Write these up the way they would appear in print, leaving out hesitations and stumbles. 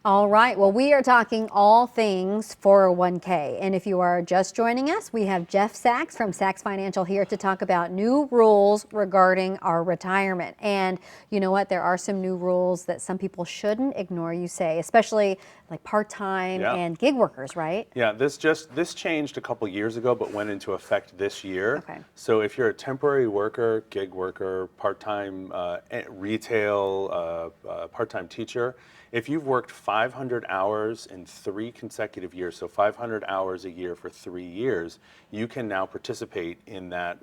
All right, well, we are talking all things 401k. And if you are just joining us, we have Jeff Sachs from Sachs Financial here to talk about new rules regarding our retirement. And you know what? There are some new rules that some people shouldn't ignore, you say, especially like part-time and gig workers, right? Yeah, this changed a couple years ago, but went into effect this year. Okay. So if you're a temporary worker, gig worker, part-time retail, part-time teacher, if you've worked 500 hours in 3 consecutive years, so 500 hours a year for 3 years, you can now participate in that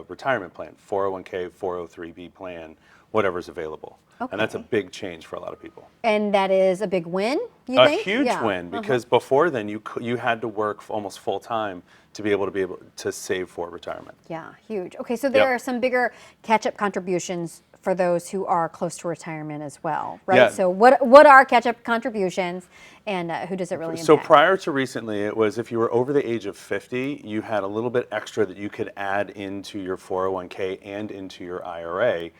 retirement plan, 401k, 403b plan, whatever's available. Okay. And that's a big change for a lot of people. And that is a big win, you think? A huge win, because before then you had to work almost full time to be able to save for retirement. Yeah, huge. Okay, so there are some bigger catch-up contributions for those who are close to retirement as well, right? Yeah. So what are catch-up contributions, and who does it really impact? So prior to recently, it was if you were over the age of 50, you had a little bit extra that you could add into your 401k and into your IRA.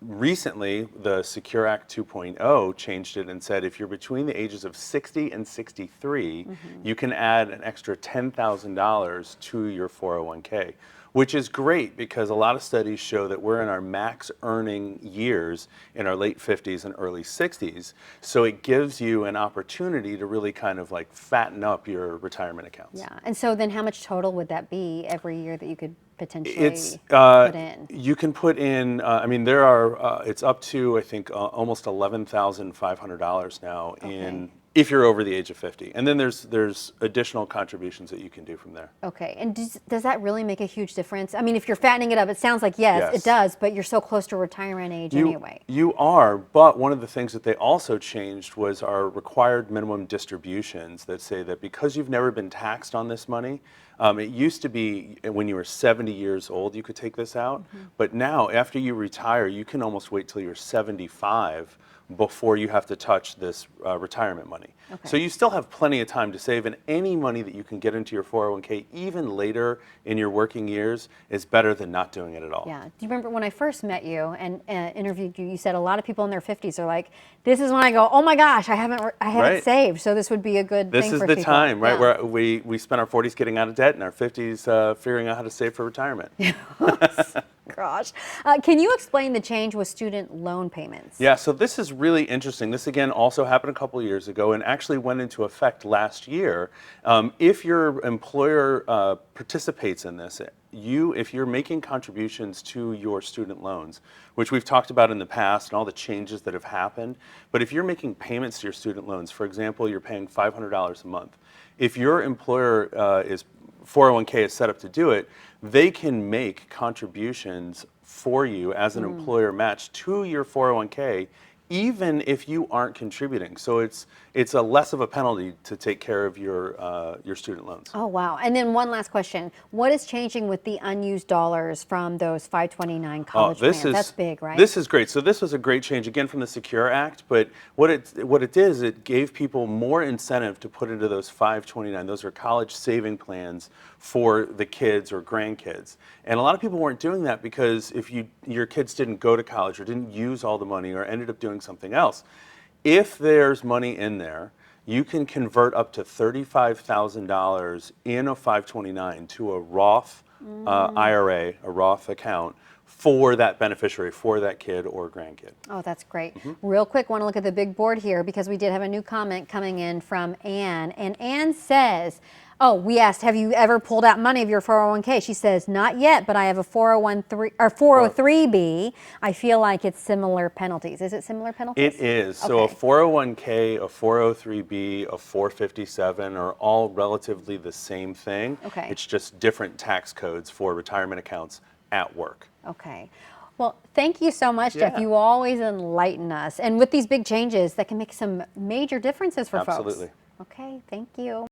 Recently, the Secure Act 2.0 changed it and said if you're between the ages of 60 and 63, you can add an extra $10,000 to your 401k, which is great because a lot of studies show that we're in our max earning years in our late 50s and early 60s. So it gives you an opportunity to really kind of like fatten up your retirement accounts. Yeah, and so then how much total would that be every year that you could potentially put in? You can put in, I mean, there are, it's up to, I think, almost $11,500 now if you're over the age of 50. And then there's additional contributions that you can do from there. Okay, and does that really make a huge difference? I mean, if you're fattening it up, it sounds like yes, it does, but you're so close to retirement age anyway. You are, but one of the things that they also changed was our required minimum distributions that say that because you've never been taxed on this money, it used to be when you were 70 years old you could take this out, but now after you retire you can almost wait till you're 75 before you have to touch this retirement money. Okay. So you still have plenty of time to save, and any money that you can get into your 401k even later in your working years is better than not doing it at all. Yeah. Do you remember when I first met you and interviewed you, you said a lot of people in their 50s are like, this is when I go, oh my gosh, I haven't saved, so this would be a good thing for people. This is the time, right, where we spend our 40s getting out of debt and our 50s figuring out how to save for retirement. Gosh. Can you explain the change with student loan payments? Yeah, so this is really interesting. This again also happened a couple of years ago and actually went into effect last year. If your employer participates in this, if you're making contributions to your student loans, which we've talked about in the past and all the changes that have happened, but if you're making payments to your student loans, for example, you're paying $500 a month, if your employer 401k is set up to do it, they can make contributions for you as an employer match to your 401k even if you aren't contributing. So it's a less of a penalty to take care of your student loans. Oh, wow. And then one last question. What is changing with the unused dollars from those 529 college plans? That's big, right? This is great. So this was a great change, again, from the Secure Act, but what it did is it gave people more incentive to put into those 529. Those are college saving plans for the kids or grandkids. And a lot of people weren't doing that because if your kids didn't go to college or didn't use all the money or ended up doing something else, if there's money in there, you can convert up to $35,000 in a 529 to a Roth IRA, a Roth account, for that beneficiary, for that kid or grandkid. Oh, that's great. Real quick, want to look at the big board here because we did have a new comment coming in from Ann. And Ann says, oh, we asked, have you ever pulled out money of your 401k? She says, not yet, but I have a 403B. I feel like it's similar penalties. Is it similar penalties? It is. Okay. So a 401k, a 403B, a 457 are all relatively the same thing. Okay. It's just different tax codes for retirement accounts at work. Okay. Well, thank you so much, Jeff. You always enlighten us. And with these big changes, that can make some major differences for folks. Absolutely. Okay, thank you.